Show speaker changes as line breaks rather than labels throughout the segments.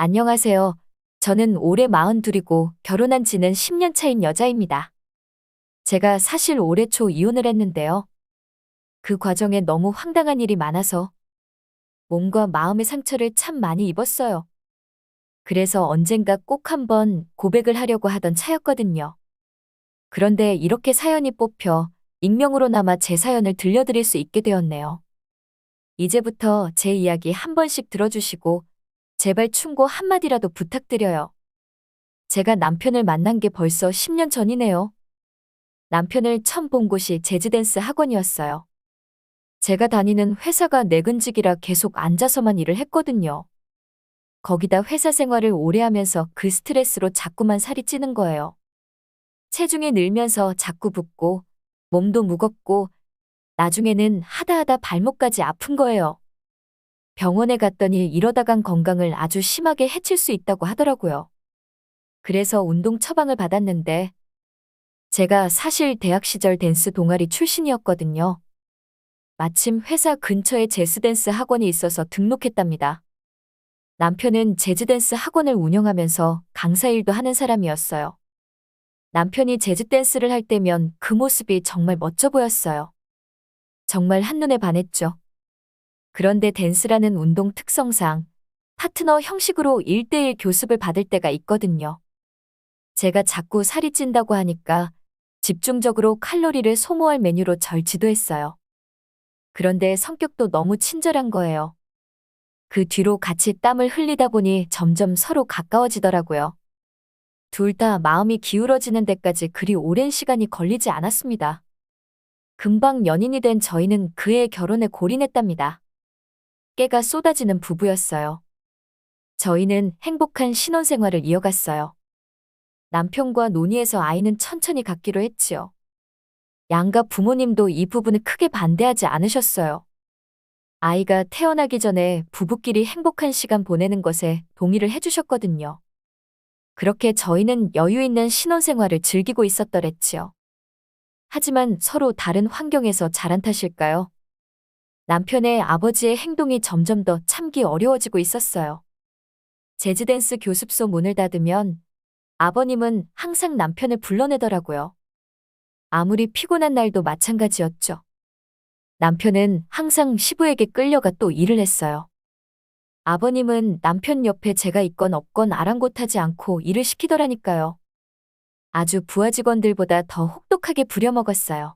안녕하세요. 저는 올해 42이고 결혼한 지는 10년 차인 여자입니다. 제가 사실 올해 초 이혼을 했는데요. 그 과정에 너무 황당한 일이 많아서 몸과 마음의 상처를 참 많이 입었어요. 그래서 언젠가 꼭 한번 고백을 하려고 하던 차였거든요. 그런데 이렇게 사연이 뽑혀 익명으로나마 제 사연을 들려드릴 수 있게 되었네요. 이제부터 제 이야기 한 번씩 들어주시고 제발 충고 한마디라도 부탁드려요. 제가 남편을 만난 게 벌써 10년 전이네요. 남편을 처음 본 곳이 재즈댄스 학원이었어요. 제가 다니는 회사가 내근직이라 계속 앉아서만 일을 했거든요. 거기다 회사 생활을 오래 하면서 그 스트레스로 자꾸만 살이 찌는 거예요. 체중이 늘면서 자꾸 붓고 몸도 무겁고 나중에는 하다 발목까지 아픈 거예요. 병원에 갔더니 이러다간 건강을 아주 심하게 해칠 수 있다고 하더라고요. 그래서 운동 처방을 받았는데 제가 사실 대학 시절 댄스 동아리 출신이었거든요. 마침 회사 근처에 재즈댄스 학원이 있어서 등록했답니다. 남편은 재즈댄스 학원을 운영하면서 강사 일도 하는 사람이었어요. 남편이 재즈댄스를 할 때면 그 모습이 정말 멋져 보였어요. 정말 한눈에 반했죠. 그런데 댄스라는 운동 특성상 파트너 형식으로 1대1 교습을 받을 때가 있거든요. 제가 자꾸 살이 찐다고 하니까 집중적으로 칼로리를 소모할 메뉴로 절 지도했어요. 그런데 성격도 너무 친절한 거예요. 그 뒤로 같이 땀을 흘리다 보니 점점 서로 가까워지더라고요. 둘 다 마음이 기울어지는 데까지 그리 오랜 시간이 걸리지 않았습니다. 금방 연인이 된 저희는 그의 결혼에 골인했답니다. 깨가 쏟아지는 부부였어요. 저희는 행복한 신혼생활을 이어갔어요. 남편과 논의해서 아이는 천천히 갖기로 했지요. 양가 부모님도 이 부분을 크게 반대하지 않으셨어요. 아이가 태어나기 전에 부부끼리 행복한 시간 보내는 것에 동의를 해주셨거든요. 그렇게 저희는 여유 있는 신혼생활을 즐기고 있었더랬지요. 하지만 서로 다른 환경에서 자란 탓일까요? 남편의 아버지의 행동이 점점 더 참기 어려워지고 있었어요. 재즈댄스 교습소 문을 닫으면 아버님은 항상 남편을 불러내더라고요. 아무리 피곤한 날도 마찬가지였죠. 남편은 항상 시부에게 끌려가 또 일을 했어요. 아버님은 남편 옆에 제가 있건 없건 아랑곳하지 않고 일을 시키더라니까요. 아주 부하 직원들보다 더 혹독하게 부려먹었어요.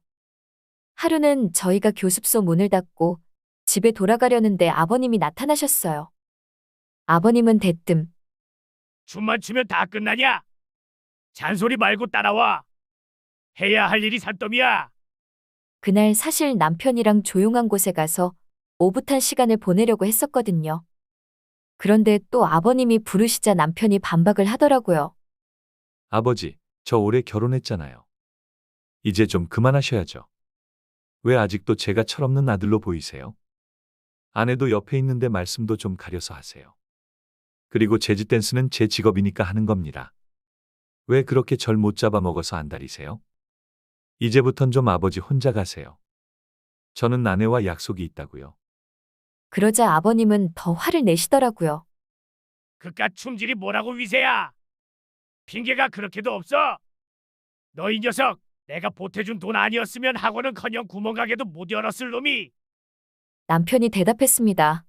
하루는 저희가 교습소 문을 닫고 집에 돌아가려는데 아버님이 나타나셨어요. 아버님은 대뜸
춤만 추면 다 끝나냐? 잔소리 말고 따라와. 해야 할 일이 산더미야.
그날 사실 남편이랑 조용한 곳에 가서 오붓한 시간을 보내려고 했었거든요. 그런데 또 아버님이 부르시자 남편이 반박을 하더라고요.
아버지, 저 올해 결혼했잖아요. 이제 좀 그만하셔야죠. 왜 아직도 제가 철없는 아들로 보이세요? 아내도 옆에 있는데 말씀도 좀 가려서 하세요. 그리고 재즈 댄스는 제 직업이니까 하는 겁니다. 왜 그렇게 절 못 잡아먹어서 안달이세요? 이제부턴 좀 아버지 혼자 가세요. 저는 아내와 약속이 있다고요.
그러자 아버님은 더 화를 내시더라고요.
그깟 춤질이 뭐라고 위세야? 핑계가 그렇게도 없어? 너 이 녀석, 내가 보태준 돈 아니었으면 학원은커녕 구멍가게도 못 열었을 놈이.
남편이 대답했습니다.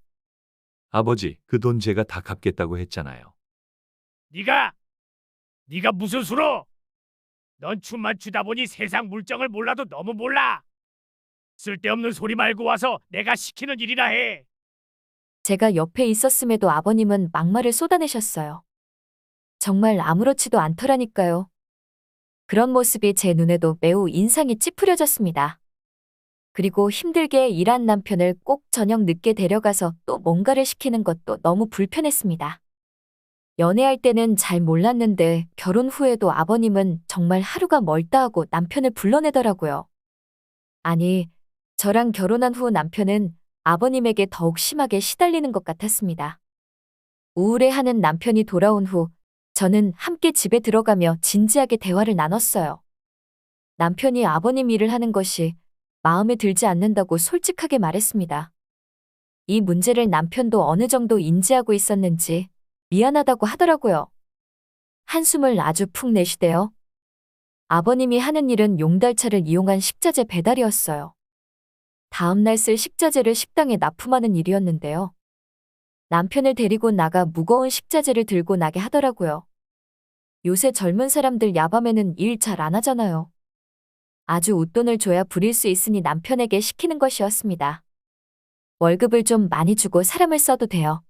아버지, 그 돈 제가 다 갚겠다고 했잖아요.
네가 무슨 수로? 넌 춤만 추다 보니 세상 물정을 몰라도 너무 몰라. 쓸데없는 소리 말고 와서 내가 시키는 일이나 해.
제가 옆에 있었음에도 아버님은 막말을 쏟아내셨어요. 정말 아무렇지도 않더라니까요. 그런 모습이 제 눈에도 매우 인상이 찌푸려졌습니다. 그리고 힘들게 일한 남편을 꼭 저녁 늦게 데려가서 또 뭔가를 시키는 것도 너무 불편했습니다. 연애할 때는 잘 몰랐는데 결혼 후에도 아버님은 정말 하루가 멀다 하고 남편을 불러내더라고요. 아니, 저랑 결혼한 후 남편은 아버님에게 더욱 심하게 시달리는 것 같았습니다. 우울해하는 남편이 돌아온 후 저는 함께 집에 들어가며 진지하게 대화를 나눴어요. 남편이 아버님 일을 하는 것이 마음에 들지 않는다고 솔직하게 말했습니다. 이 문제를 남편도 어느 정도 인지하고 있었는지 미안하다고 하더라고요. 한숨을 아주 푹 내쉬대요. 아버님이 하는 일은 용달차를 이용한 식자재 배달이었어요. 다음날 쓸 식자재를 식당에 납품하는 일이었는데요. 남편을 데리고 나가 무거운 식자재를 들고 나게 하더라고요. 요새 젊은 사람들 야밤에는 일 잘 안 하잖아요. 아주 웃돈을 줘야 부릴 수 있으니 남편에게 시키는 것이었습니다. 월급을 좀 많이 주고 사람을 써도 돼요.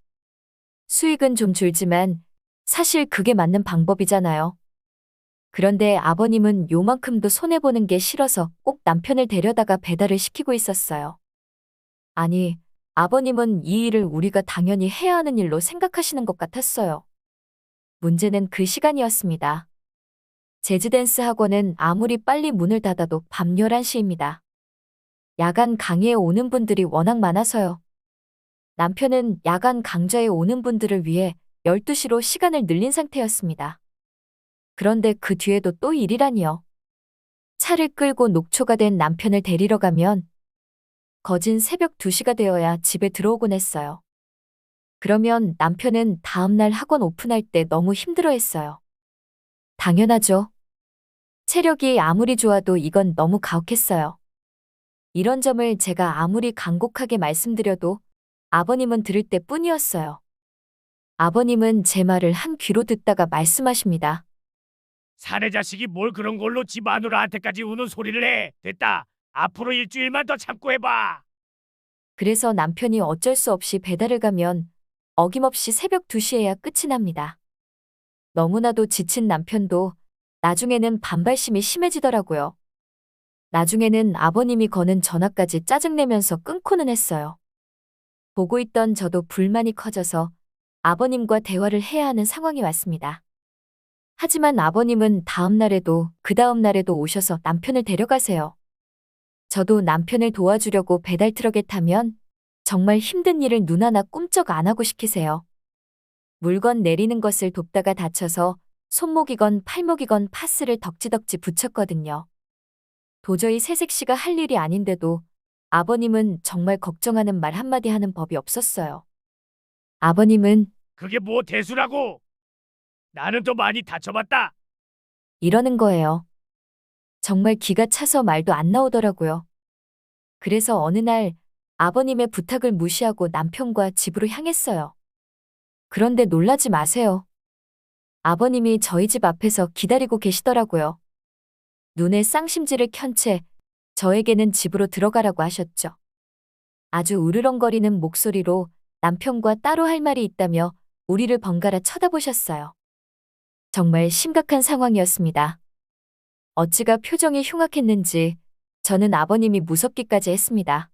수익은 좀 줄지만 사실 그게 맞는 방법이잖아요. 그런데 아버님은 요만큼도 손해보는 게 싫어서 꼭 남편을 데려다가 배달을 시키고 있었어요. 아니, 아버님은 이 일을 우리가 당연히 해야 하는 일로 생각하시는 것 같았어요. 문제는 그 시간이었습니다. 재즈댄스 학원은 아무리 빨리 문을 닫아도 밤 11시입니다. 야간 강의에 오는 분들이 워낙 많아서요. 남편은 야간 강좌에 오는 분들을 위해 12시로 시간을 늘린 상태였습니다. 그런데 그 뒤에도 또 일이라니요. 차를 끌고 녹초가 된 남편을 데리러 가면 거진 새벽 2시가 되어야 집에 들어오곤 했어요. 그러면 남편은 다음날 학원 오픈할 때 너무 힘들어했어요. 당연하죠. 체력이 아무리 좋아도 이건 너무 가혹했어요. 이런 점을 제가 아무리 간곡하게 말씀드려도 아버님은 들을 때뿐이었어요. 아버님은 제 말을 한 귀로 듣다가 말씀하십니다.
사내 자식이 뭘 그런 걸로 지 마누라한테까지 우는 소리를 해. 됐다. 앞으로 일주일만 더 참고 해봐.
그래서 남편이 어쩔 수 없이 배달을 가면 어김없이 새벽 2시에야 끝이 납니다. 너무나도 지친 남편도 나중에는 반발심이 심해지더라고요. 나중에는 아버님이 거는 전화까지 짜증내면서 끊고는 했어요. 보고 있던 저도 불만이 커져서 아버님과 대화를 해야 하는 상황이 왔습니다. 하지만 아버님은 다음 날에도 그 다음 날에도 오셔서 남편을 데려가세요. 저도 남편을 도와주려고 배달 트럭에 타면 정말 힘든 일을 눈 하나 꿈쩍 안 하고 시키세요. 물건 내리는 것을 돕다가 다쳐서 손목이건 팔목이건 파스를 덕지덕지 붙였거든요. 도저히 새색시가 할 일이 아닌데도 아버님은 정말 걱정하는 말 한마디 하는 법이 없었어요. 아버님은
그게 뭐 대수라고? 나는 더 많이 다쳐봤다.
이러는 거예요. 정말 기가 차서 말도 안 나오더라고요. 그래서 어느 날 아버님의 부탁을 무시하고 남편과 집으로 향했어요. 그런데 놀라지 마세요. 아버님이 저희 집 앞에서 기다리고 계시더라고요. 눈에 쌍심지를 켠 채 저에게는 집으로 들어가라고 하셨죠. 아주 으르렁거리는 목소리로 남편과 따로 할 말이 있다며 우리를 번갈아 쳐다보셨어요. 정말 심각한 상황이었습니다. 어찌가 표정이 흉악했는지 저는 아버님이 무섭기까지 했습니다.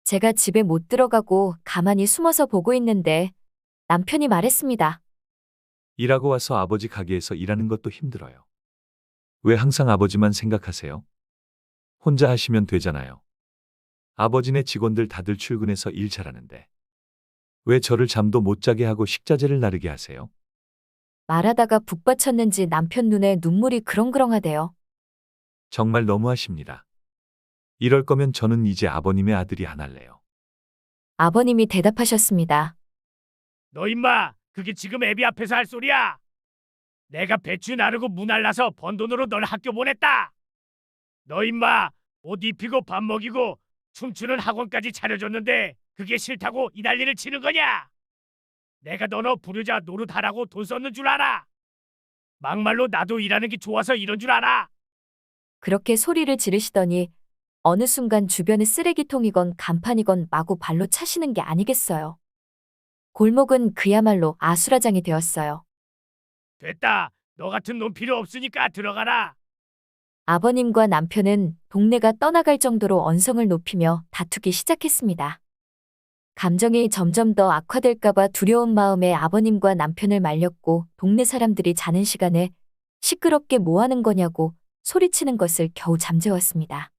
제가 집에 못 들어가고 가만히 숨어서 보고 있는데 남편이 말했습니다.
일하고 와서 아버지 가게에서 일하는 것도 힘들어요. 왜 항상 아버지만 생각하세요? 혼자 하시면 되잖아요. 아버지네 직원들 다들 출근해서 일 잘하는데 왜 저를 잠도 못 자게 하고 식자재를 나르게 하세요?
말하다가 북받쳤는지 남편 눈에 눈물이 그렁그렁하대요.
정말 너무하십니다. 이럴 거면 저는 이제 아버님의 아들이 안 할래요.
아버님이 대답하셨습니다.
너 임마, 그게 지금 애비 앞에서 할 소리야. 내가 배추 나르고 문 알라서 번 돈으로 널 학교 보냈다. 너 임마, 옷 입히고 밥 먹이고 춤추는 학원까지 차려줬는데 그게 싫다고 이 난리를 치는 거냐? 내가 너너 부르자 노릇하라고 돈 썼는 줄 알아? 막말로 나도 일하는 게 좋아서 이런 줄 알아?
그렇게 소리를 지르시더니 어느 순간 주변에 쓰레기통이건 간판이건 마구 발로 차시는 게 아니겠어요. 골목은 그야말로 아수라장이 되었어요.
됐다. 너 같은 놈 필요 없으니까 들어가라.
아버님과 남편은 동네가 떠나갈 정도로 언성을 높이며 다투기 시작했습니다. 감정이 점점 더 악화될까봐 두려운 마음에 아버님과 남편을 말렸고 동네 사람들이 자는 시간에 시끄럽게 뭐 하는 거냐고 소리치는 것을 겨우 잠재웠습니다.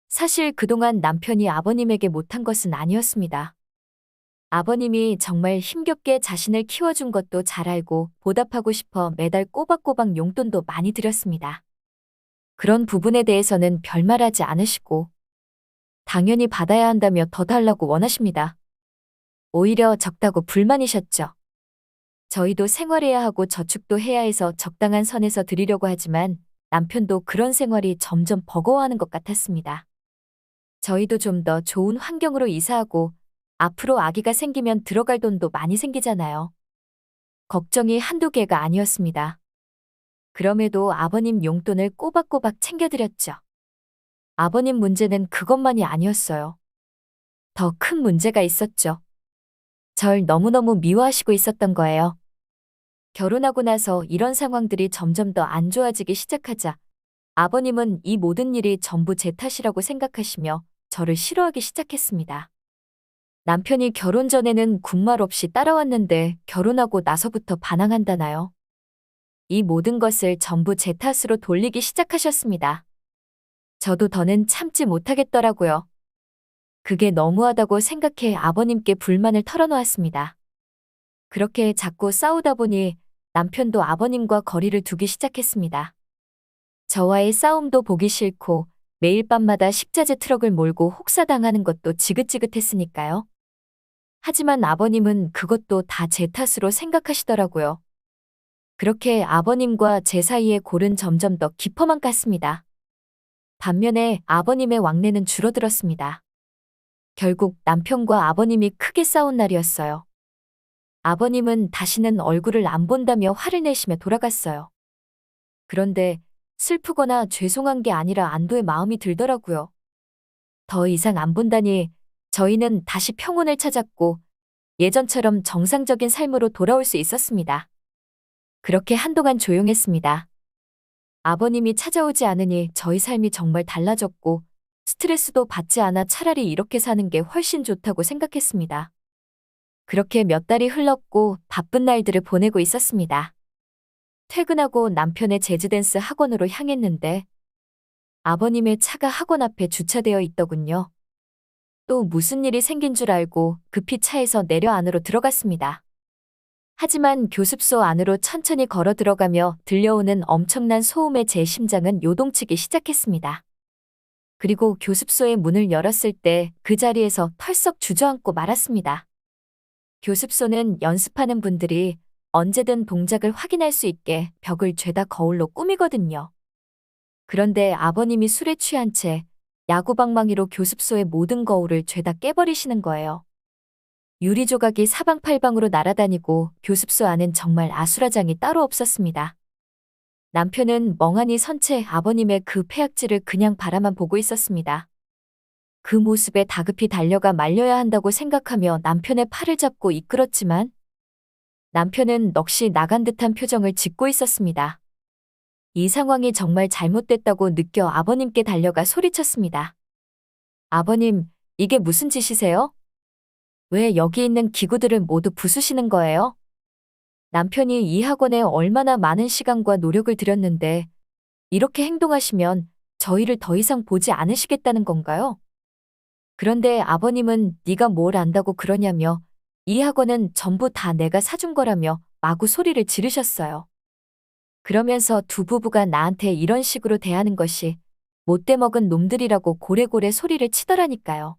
사실 그동안 남편이 아버님에게 못한 것은 아니었습니다. 아버님이 정말 힘겹게 자신을 키워준 것도 잘 알고 보답하고 싶어 매달 꼬박꼬박 용돈도 많이 드렸습니다. 그런 부분에 대해서는 별말하지 않으시고 당연히 받아야 한다며 더 달라고 원하십니다. 오히려 적다고 불만이셨죠. 저희도 생활해야 하고 저축도 해야 해서 적당한 선에서 드리려고 하지만 남편도 그런 생활이 점점 버거워하는 것 같았습니다. 저희도 좀 더 좋은 환경으로 이사하고 앞으로 아기가 생기면 들어갈 돈도 많이 생기잖아요. 걱정이 한두 개가 아니었습니다. 그럼에도 아버님 용돈을 꼬박꼬박 챙겨드렸죠. 아버님 문제는 그것만이 아니었어요. 더 큰 문제가 있었죠. 절 너무너무 미워하시고 있었던 거예요. 결혼하고 나서 이런 상황들이 점점 더 안 좋아지기 시작하자 아버님은 이 모든 일이 전부 제 탓이라고 생각하시며 저를 싫어하기 시작했습니다. 남편이 결혼 전에는 군말 없이 따라왔는데 결혼하고 나서부터 반항한다나요? 이 모든 것을 전부 제 탓으로 돌리기 시작하셨습니다. 저도 더는 참지 못하겠더라고요. 그게 너무하다고 생각해 아버님께 불만을 털어놓았습니다. 그렇게 자꾸 싸우다 보니 남편도 아버님과 거리를 두기 시작했습니다. 저와의 싸움도 보기 싫고 매일 밤마다 식자재 트럭을 몰고 혹사당하는 것도 지긋지긋했으니까요. 하지만 아버님은 그것도 다 제 탓으로 생각하시더라고요. 그렇게 아버님과 제 사이의 골은 점점 더 깊어만 갔습니다. 반면에 아버님의 왕래는 줄어들었습니다. 결국 남편과 아버님이 크게 싸운 날이었어요. 아버님은 다시는 얼굴을 안 본다며 화를 내시며 돌아갔어요. 그런데 슬프거나 죄송한 게 아니라 안도의 마음이 들더라고요. 더 이상 안 본다니 저희는 다시 평온을 찾았고 예전처럼 정상적인 삶으로 돌아올 수 있었습니다. 그렇게 한동안 조용했습니다. 아버님이 찾아오지 않으니 저희 삶이 정말 달라졌고 스트레스도 받지 않아 차라리 이렇게 사는 게 훨씬 좋다고 생각했습니다. 그렇게 몇 달이 흘렀고 바쁜 날들을 보내고 있었습니다. 퇴근하고 남편의 재즈댄스 학원으로 향했는데 아버님의 차가 학원 앞에 주차되어 있더군요. 또 무슨 일이 생긴 줄 알고 급히 차에서 내려 안으로 들어갔습니다. 하지만 교습소 안으로 천천히 걸어 들어가며 들려오는 엄청난 소음에 제 심장은 요동치기 시작했습니다. 그리고 교습소의 문을 열었을 때 그 자리에서 털썩 주저앉고 말았습니다. 교습소는 연습하는 분들이 언제든 동작을 확인할 수 있게 벽을 죄다 거울로 꾸미거든요. 그런데 아버님이 술에 취한 채 야구방망이로 교습소의 모든 거울을 죄다 깨버리시는 거예요. 유리 조각이 사방팔방으로 날아다니고 교습소 안은 정말 아수라장이 따로 없었습니다. 남편은 멍하니 선 채 아버님의 그 폐악질을 그냥 바라만 보고 있었습니다. 그 모습에 다급히 달려가 말려야 한다고 생각하며 남편의 팔을 잡고 이끌었지만 남편은 넋이 나간 듯한 표정을 짓고 있었습니다. 이 상황이 정말 잘못됐다고 느껴 아버님께 달려가 소리쳤습니다. 아버님, 이게 무슨 짓이세요? 왜 여기 있는 기구들을 모두 부수시는 거예요? 남편이 이 학원에 얼마나 많은 시간과 노력을 들였는데 이렇게 행동하시면 저희를 더 이상 보지 않으시겠다는 건가요? 그런데 아버님은 네가 뭘 안다고 그러냐며 이 학원은 전부 다 내가 사준 거라며 마구 소리를 지르셨어요. 그러면서 두 부부가 나한테 이런 식으로 대하는 것이 못돼 먹은 놈들이라고 고래고래 소리를 치더라니까요.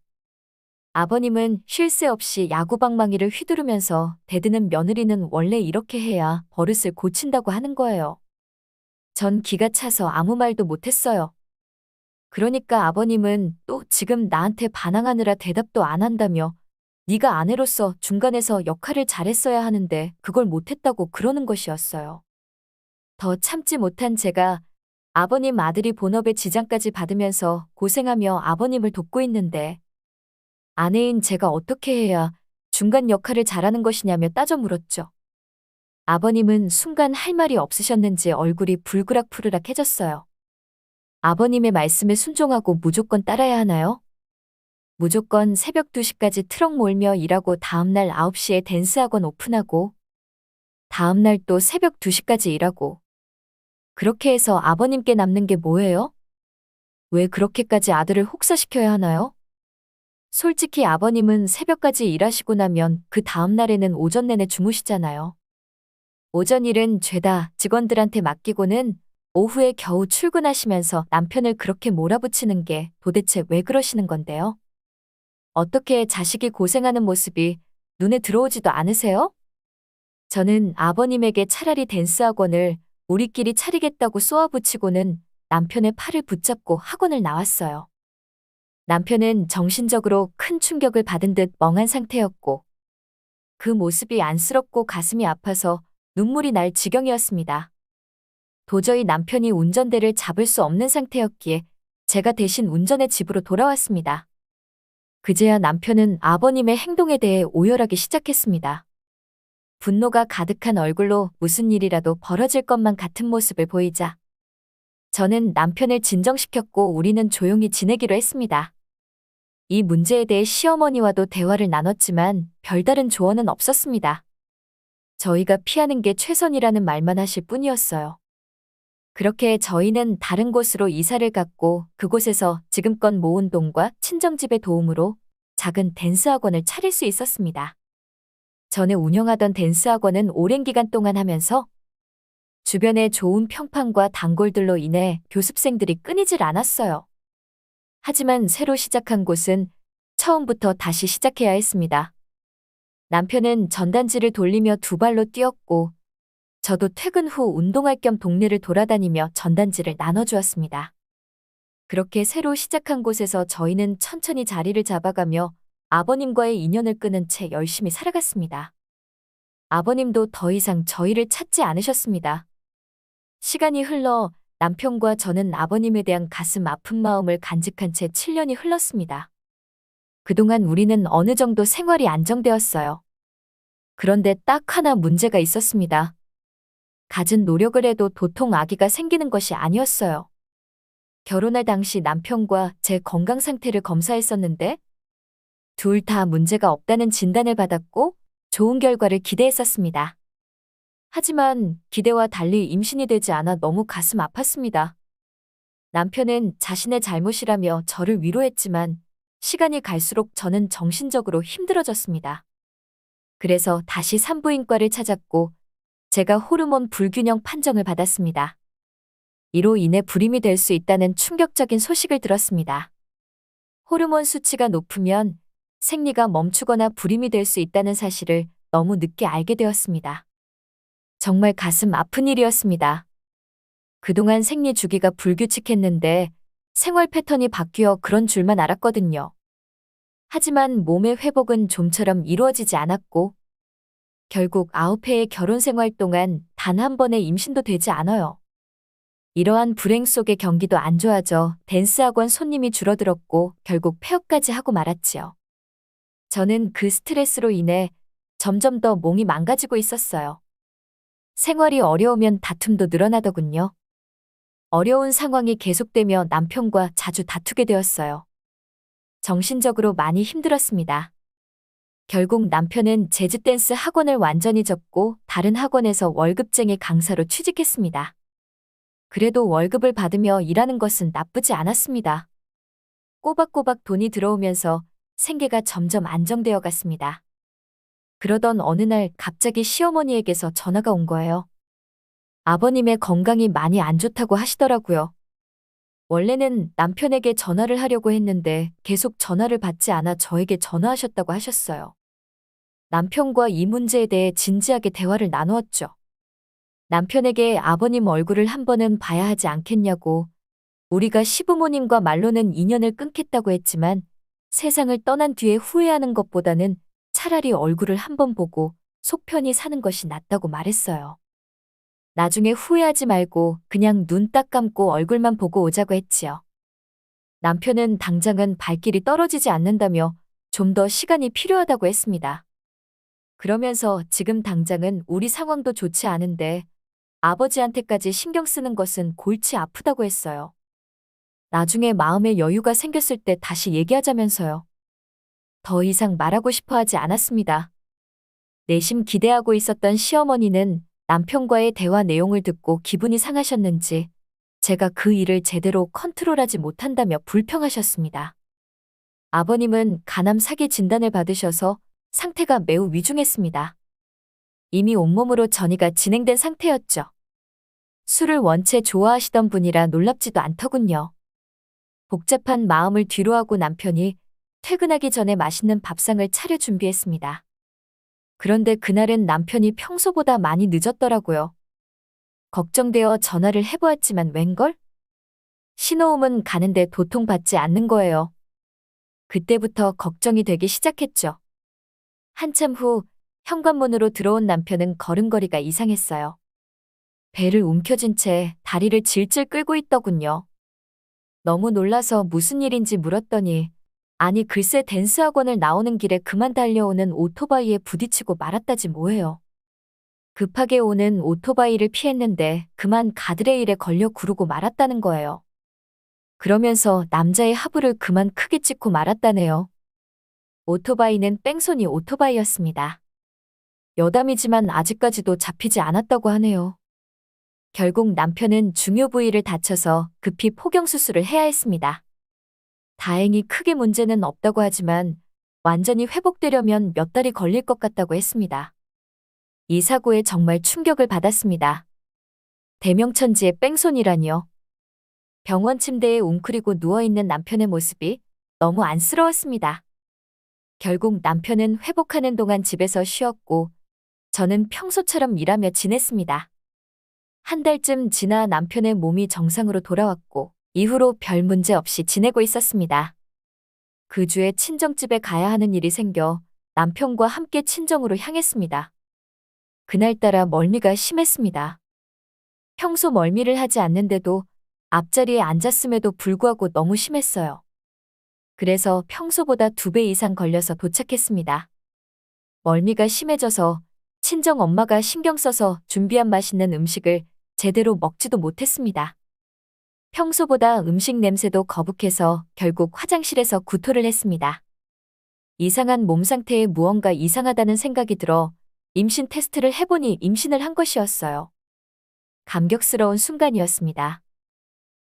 아버님은 쉴 새 없이 야구방망이를 휘두르면서 대드는 며느리는 원래 이렇게 해야 버릇을 고친다고 하는 거예요. 전 기가 차서 아무 말도 못했어요. 그러니까 아버님은 또 지금 나한테 반항하느라 대답도 안 한다며 네가 아내로서 중간에서 역할을 잘했어야 하는데 그걸 못했다고 그러는 것이었어요. 더 참지 못한 제가 아버님 아들이 본업에 지장까지 받으면서 고생하며 아버님을 돕고 있는데 아내인 제가 어떻게 해야 중간 역할을 잘하는 것이냐며 따져 물었죠. 아버님은 순간 할 말이 없으셨는지 얼굴이 불그락푸르락해졌어요. 아버님의 말씀에 순종하고 무조건 따라야 하나요? 무조건 새벽 2시까지 트럭 몰며 일하고 다음날 9시에 댄스학원 오픈하고 다음날 또 새벽 2시까지 일하고 그렇게 해서 아버님께 남는 게 뭐예요? 왜 그렇게까지 아들을 혹사시켜야 하나요? 솔직히 아버님은 새벽까지 일하시고 나면 그 다음날에는 오전 내내 주무시잖아요. 오전 일은 죄다 직원들한테 맡기고는 오후에 겨우 출근하시면서 남편을 그렇게 몰아붙이는 게 도대체 왜 그러시는 건데요? 어떻게 자식이 고생하는 모습이 눈에 들어오지도 않으세요? 저는 아버님에게 차라리 댄스 학원을 우리끼리 차리겠다고 쏘아붙이고는 남편의 팔을 붙잡고 학원을 나왔어요. 남편은 정신적으로 큰 충격을 받은 듯 멍한 상태였고 그 모습이 안쓰럽고 가슴이 아파서 눈물이 날 지경이었습니다. 도저히 남편이 운전대를 잡을 수 없는 상태였기에 제가 대신 운전해 집으로 돌아왔습니다. 그제야 남편은 아버님의 행동에 대해 오열하기 시작했습니다. 분노가 가득한 얼굴로 무슨 일이라도 벌어질 것만 같은 모습을 보이자 저는 남편을 진정시켰고 우리는 조용히 지내기로 했습니다. 이 문제에 대해 시어머니와도 대화를 나눴지만 별다른 조언은 없었습니다. 저희가 피하는 게 최선이라는 말만 하실 뿐이었어요. 그렇게 저희는 다른 곳으로 이사를 갔고 그곳에서 지금껏 모은 돈과 친정집의 도움으로 작은 댄스 학원을 차릴 수 있었습니다. 전에 운영하던 댄스 학원은 오랜 기간 동안 하면서 주변에 좋은 평판과 단골들로 인해 교습생들이 끊이질 않았어요. 하지만 새로 시작한 곳은 처음부터 다시 시작해야 했습니다. 남편은 전단지를 돌리며 두 발로 뛰었고 저도 퇴근 후 운동할 겸 동네를 돌아다니며 전단지를 나눠주었습니다. 그렇게 새로 시작한 곳에서 저희는 천천히 자리를 잡아가며 아버님과의 인연을 끊은 채 열심히 살아갔습니다. 아버님도 더 이상 저희를 찾지 않으셨습니다. 시간이 흘러 남편과 저는 아버님에 대한 가슴 아픈 마음을 간직한 채 7년이 흘렀습니다. 그동안 우리는 어느 정도 생활이 안정되었어요. 그런데 딱 하나 문제가 있었습니다. 갖은 노력을 해도 도통 아기가 생기는 것이 아니었어요. 결혼할 당시 남편과 제 건강 상태를 검사했었는데 둘 다 문제가 없다는 진단을 받았고 좋은 결과를 기대했었습니다. 하지만 기대와 달리 임신이 되지 않아 너무 가슴 아팠습니다. 남편은 자신의 잘못이라며 저를 위로했지만 시간이 갈수록 저는 정신적으로 힘들어졌습니다. 그래서 다시 산부인과를 찾았고 제가 호르몬 불균형 판정을 받았습니다. 이로 인해 불임이 될 수 있다는 충격적인 소식을 들었습니다. 호르몬 수치가 높으면 생리가 멈추거나 불임이 될 수 있다는 사실을 너무 늦게 알게 되었습니다. 정말 가슴 아픈 일이었습니다. 그동안 생리 주기가 불규칙했는데 생활 패턴이 바뀌어 그런 줄만 알았거든요. 하지만 몸의 회복은 좀처럼 이루어지지 않았고 결국 9회의 결혼 생활 동안 단 한 번의 임신도 되지 않아요. 이러한 불행 속에 경기도 안 좋아져 댄스 학원 손님이 줄어들었고 결국 폐업까지 하고 말았지요. 저는 그 스트레스로 인해 점점 더 몸이 망가지고 있었어요. 생활이 어려우면 다툼도 늘어나더군요. 어려운 상황이 계속되며 남편과 자주 다투게 되었어요. 정신적으로 많이 힘들었습니다. 결국 남편은 재즈 댄스 학원을 완전히 접고 다른 학원에서 월급쟁이 강사로 취직했습니다. 그래도 월급을 받으며 일하는 것은 나쁘지 않았습니다. 꼬박꼬박 돈이 들어오면서 생계가 점점 안정되어 갔습니다. 그러던 어느 날 갑자기 시어머니에게서 전화가 온 거예요. 아버님의 건강이 많이 안 좋다고 하시더라고요. 원래는 남편에게 전화를 하려고 했는데 계속 전화를 받지 않아 저에게 전화하셨다고 하셨어요. 남편과 이 문제에 대해 진지하게 대화를 나누었죠. 남편에게 아버님 얼굴을 한 번은 봐야 하지 않겠냐고, 우리가 시부모님과 말로는 인연을 끊겠다고 했지만 세상을 떠난 뒤에 후회하는 것보다는 차라리 얼굴을 한 번 보고 속 편히 사는 것이 낫다고 말했어요. 나중에 후회하지 말고 그냥 눈 딱 감고 얼굴만 보고 오자고 했지요. 남편은 당장은 발길이 떨어지지 않는다며 좀 더 시간이 필요하다고 했습니다. 그러면서 지금 당장은 우리 상황도 좋지 않은데 아버지한테까지 신경 쓰는 것은 골치 아프다고 했어요. 나중에 마음의 여유가 생겼을 때 다시 얘기하자면서요. 더 이상 말하고 싶어 하지 않았습니다. 내심 기대하고 있었던 시어머니는 남편과의 대화 내용을 듣고 기분이 상하셨는지 제가 그 일을 제대로 컨트롤하지 못한다며 불평하셨습니다. 아버님은 간암 사기 진단을 받으셔서 상태가 매우 위중했습니다. 이미 온몸으로 전이가 진행된 상태였죠. 술을 원체 좋아하시던 분이라 놀랍지도 않더군요. 복잡한 마음을 뒤로하고 남편이 퇴근하기 전에 맛있는 밥상을 차려 준비했습니다. 그런데 그날은 남편이 평소보다 많이 늦었더라고요. 걱정되어 전화를 해보았지만 웬걸? 신호음은 가는데 도통받지 않는 거예요. 그때부터 걱정이 되기 시작했죠. 한참 후 현관문으로 들어온 남편은 걸음걸이가 이상했어요. 배를 움켜쥔 채 다리를 질질 끌고 있더군요. 너무 놀라서 무슨 일인지 물었더니 아니 글쎄 댄스 학원을 나오는 길에 그만 달려오는 오토바이에 부딪히고 말았다지 뭐예요. 급하게 오는 오토바이를 피했는데 그만 가드레일에 걸려 구르고 말았다는 거예요. 그러면서 남자의 하부를 그만 크게 찍고 말았다네요. 오토바이는 뺑소니 오토바이였습니다. 여담이지만 아직까지도 잡히지 않았다고 하네요. 결국 남편은 중요 부위를 다쳐서 급히 포경 수술을 해야 했습니다. 다행히 크게 문제는 없다고 하지만 완전히 회복되려면 몇 달이 걸릴 것 같다고 했습니다. 이 사고에 정말 충격을 받았습니다. 대명천지의 뺑소니라니요. 병원 침대에 웅크리고 누워있는 남편의 모습이 너무 안쓰러웠습니다. 결국 남편은 회복하는 동안 집에서 쉬었고 저는 평소처럼 일하며 지냈습니다. 한 달쯤 지나 남편의 몸이 정상으로 돌아왔고 이후로 별 문제 없이 지내고 있었습니다. 그 주에 친정집에 가야 하는 일이 생겨 남편과 함께 친정으로 향했습니다. 그날따라 멀미가 심했습니다. 평소 멀미를 하지 않는데도 앞자리에 앉았음에도 불구하고 너무 심했어요. 그래서 평소보다 2배 이상 걸려서 도착했습니다. 멀미가 심해져서 친정 엄마가 신경 써서 준비한 맛있는 음식을 제대로 먹지도 못했습니다. 평소보다 음식 냄새도 거북해서 결국 화장실에서 구토를 했습니다. 이상한 몸 상태에 무언가 이상하다는 생각이 들어 임신 테스트를 해보니 임신을 한 것이었어요. 감격스러운 순간이었습니다.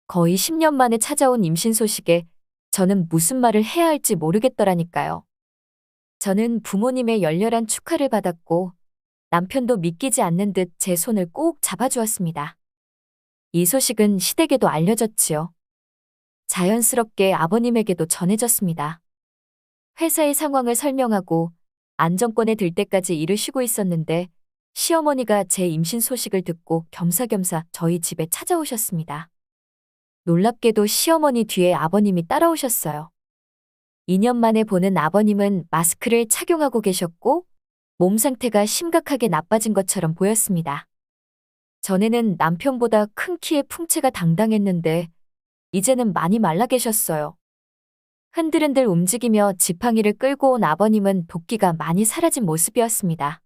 거의 10년 만에 찾아온 임신 소식에 저는 무슨 말을 해야 할지 모르겠더라니까요. 저는 부모님의 열렬한 축하를 받았고 남편도 믿기지 않는 듯 제 손을 꼭 잡아주었습니다. 이 소식은 시댁에도 알려졌지요. 자연스럽게 아버님에게도 전해졌습니다. 회사의 상황을 설명하고 안정권에 들 때까지 일을 쉬고 있었는데 시어머니가 제 임신 소식을 듣고 겸사겸사 저희 집에 찾아오셨습니다. 놀랍게도 시어머니 뒤에 아버님이 따라오셨어요. 2년 만에 보는 아버님은 마스크를 착용하고 계셨고 몸 상태가 심각하게 나빠진 것처럼 보였습니다. 전에는 남편보다 큰 키에 풍채가 당당했는데 이제는 많이 말라 계셨어요. 흔들흔들 움직이며 지팡이를 끌고 온 아버님은 도끼가 많이 사라진 모습이었습니다.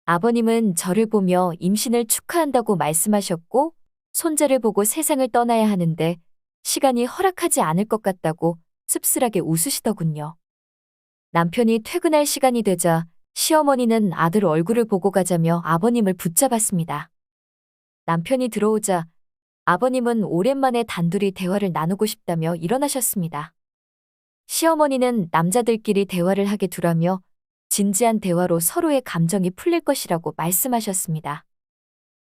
아버님은 저를 보며 임신을 축하한다고 말씀하셨고 손자를 보고 세상을 떠나야 하는데 시간이 허락하지 않을 것 같다고 씁쓸하게 웃으시더군요. 남편이 퇴근할 시간이 되자 시어머니는 아들 얼굴을 보고 가자며 아버님을 붙잡았습니다. 남편이 들어오자 아버님은 오랜만에 단둘이 대화를 나누고 싶다며 일어나셨습니다. 시어머니는 남자들끼리 대화를 하게 두라며 진지한 대화로 서로의 감정이 풀릴 것이라고 말씀하셨습니다.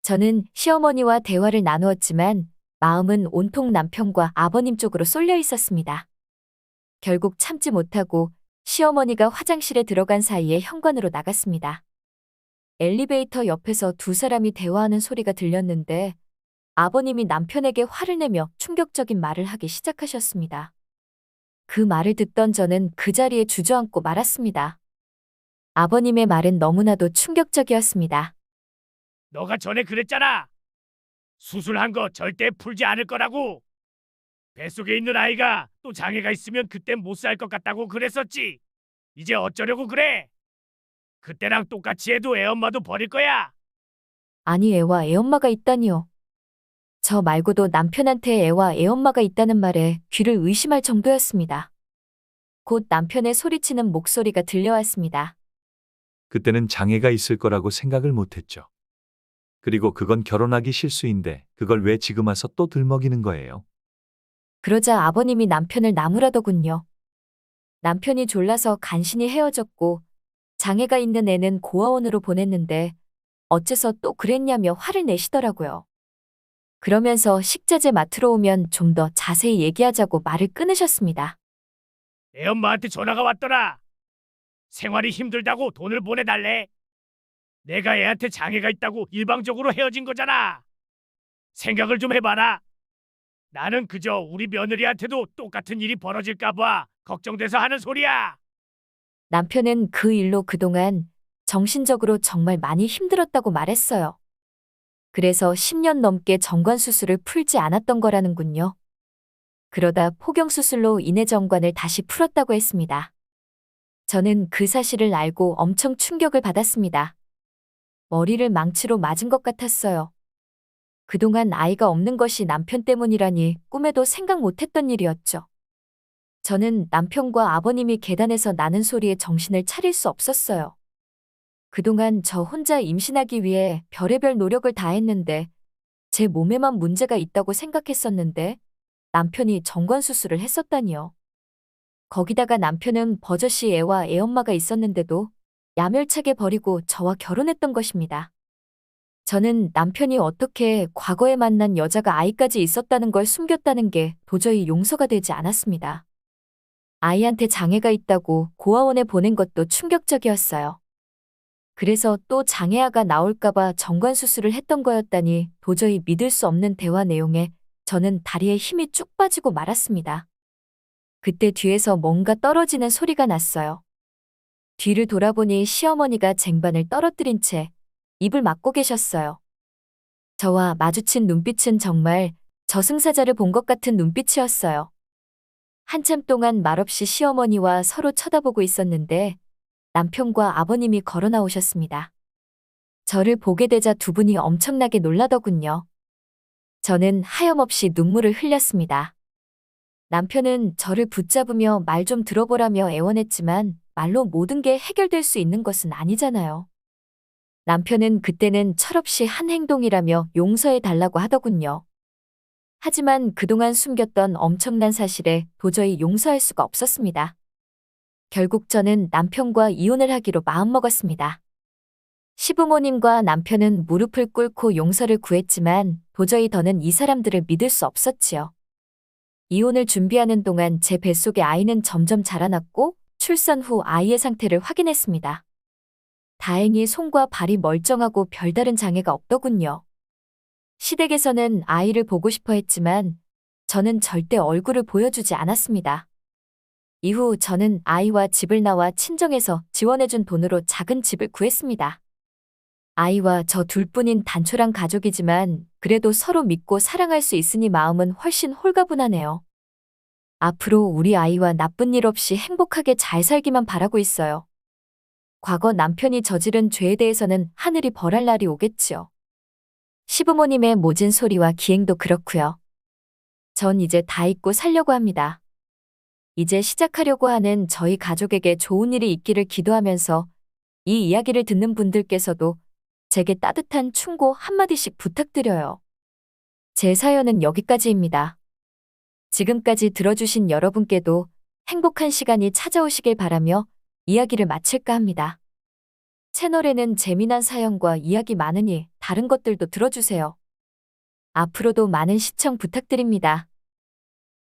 저는 시어머니와 대화를 나누었지만 마음은 온통 남편과 아버님 쪽으로 쏠려 있었습니다. 결국 참지 못하고 시어머니가 화장실에 들어간 사이에 현관으로 나갔습니다. 엘리베이터 옆에서 2사람이 대화하는 소리가 들렸는데 아버님이 남편에게 화를 내며 충격적인 말을 하기 시작하셨습니다. 그 말을 듣던 저는 그 자리에 주저앉고 말았습니다. 아버님의 말은 너무나도 충격적이었습니다.
너가 전에 그랬잖아. 수술한 거 절대 풀지 않을 거라고. 뱃속에 있는 아이가 또 장애가 있으면 그땐 못 살 것 같다고 그랬었지. 이제 어쩌려고 그래? 그때랑 똑같이 해도 애엄마도 버릴 거야.
아니 애와 애엄마가 있다니요. 저 말고도 남편한테 애와 애엄마가 있다는 말에 귀를 의심할 정도였습니다. 곧 남편의 소리치는 목소리가 들려왔습니다.
그때는 장애가 있을 거라고 생각을 못했죠. 그리고 그건 결혼하기 실수인데 그걸 왜 지금 와서 또 들먹이는 거예요?
그러자 아버님이 남편을 나무라더군요. 남편이 졸라서 간신히 헤어졌고 장애가 있는 애는 고아원으로 보냈는데 어째서 또 그랬냐며 화를 내시더라고요. 그러면서 식자재 맡으러 오면 좀 더 자세히 얘기하자고 말을 끊으셨습니다.
애엄마한테 전화가 왔더라. 생활이 힘들다고 돈을 보내달래. 내가 애한테 장애가 있다고 일방적으로 헤어진 거잖아. 생각을 좀 해봐라. 나는 그저 우리 며느리한테도 똑같은 일이 벌어질까 봐 걱정돼서 하는 소리야.
남편은 그 일로 그동안 정신적으로 정말 많이 힘들었다고 말했어요. 그래서 10년 넘게 정관수술을 풀지 않았던 거라는군요. 그러다 포경수술로 인해 정관을 다시 풀었다고 했습니다. 저는 그 사실을 알고 엄청 충격을 받았습니다. 머리를 망치로 맞은 것 같았어요. 그동안 아이가 없는 것이 남편 때문이라니 꿈에도 생각 못했던 일이었죠. 저는 남편과 아버님이 계단에서 나는 소리에 정신을 차릴 수 없었어요. 그동안 저 혼자 임신하기 위해 별의별 노력을 다했는데 제 몸에만 문제가 있다고 생각했었는데 남편이 정관수술을 했었다니요. 거기다가 남편은 버젓이 애와 애엄마가 있었는데도 야멸차게 버리고 저와 결혼했던 것입니다. 저는 남편이 어떻게 과거에 만난 여자가 아이까지 있었다는 걸 숨겼다는 게 도저히 용서가 되지 않았습니다. 아이한테 장애가 있다고 고아원에 보낸 것도 충격적이었어요. 그래서 또 장애아가 나올까봐 정관수술을 했던 거였다니 도저히 믿을 수 없는 대화 내용에 저는 다리에 힘이 쭉 빠지고 말았습니다. 그때 뒤에서 뭔가 떨어지는 소리가 났어요. 뒤를 돌아보니 시어머니가 쟁반을 떨어뜨린 채 입을 막고 계셨어요. 저와 마주친 눈빛은 정말 저승사자를 본 것 같은 눈빛이었어요. 한참 동안 말없이 시어머니와 서로 쳐다보고 있었는데 남편과 아버님이 걸어 나오셨습니다. 저를 보게 되자 두 분이 엄청나게 놀라더군요. 저는 하염없이 눈물을 흘렸습니다. 남편은 저를 붙잡으며 말 좀 들어보라며 애원했지만 말로 모든 게 해결될 수 있는 것은 아니잖아요. 남편은 그때는 철없이 한 행동이라며 용서해 달라고 하더군요. 하지만 그동안 숨겼던 엄청난 사실에 도저히 용서할 수가 없었습니다. 결국 저는 남편과 이혼을 하기로 마음먹었습니다. 시부모님과 남편은 무릎을 꿇고 용서를 구했지만 도저히 더는 이 사람들을 믿을 수 없었지요. 이혼을 준비하는 동안 제 뱃속의 아이는 점점 자라났고 출산 후 아이의 상태를 확인했습니다. 다행히 손과 발이 멀쩡하고 별다른 장애가 없더군요. 시댁에서는 아이를 보고 싶어 했지만 저는 절대 얼굴을 보여주지 않았습니다. 이후 저는 아이와 집을 나와 친정에서 지원해준 돈으로 작은 집을 구했습니다. 아이와 저 둘뿐인 단촐한 가족이지만 그래도 서로 믿고 사랑할 수 있으니 마음은 훨씬 홀가분하네요. 앞으로 우리 아이와 나쁜 일 없이 행복하게 잘 살기만 바라고 있어요. 과거 남편이 저지른 죄에 대해서는 하늘이 벌할 날이 오겠지요. 시부모님의 모진 소리와 기행도 그렇고요. 전 이제 다 잊고 살려고 합니다. 이제 시작하려고 하는 저희 가족에게 좋은 일이 있기를 기도하면서 이 이야기를 듣는 분들께서도 제게 따뜻한 충고 한마디씩 부탁드려요. 제 사연은 여기까지입니다. 지금까지 들어주신 여러분께도 행복한 시간이 찾아오시길 바라며 이야기를 마칠까 합니다. 채널에는 재미난 사연과 이야기 많으니 다른 것들도 들어주세요. 앞으로도 많은 시청 부탁드립니다.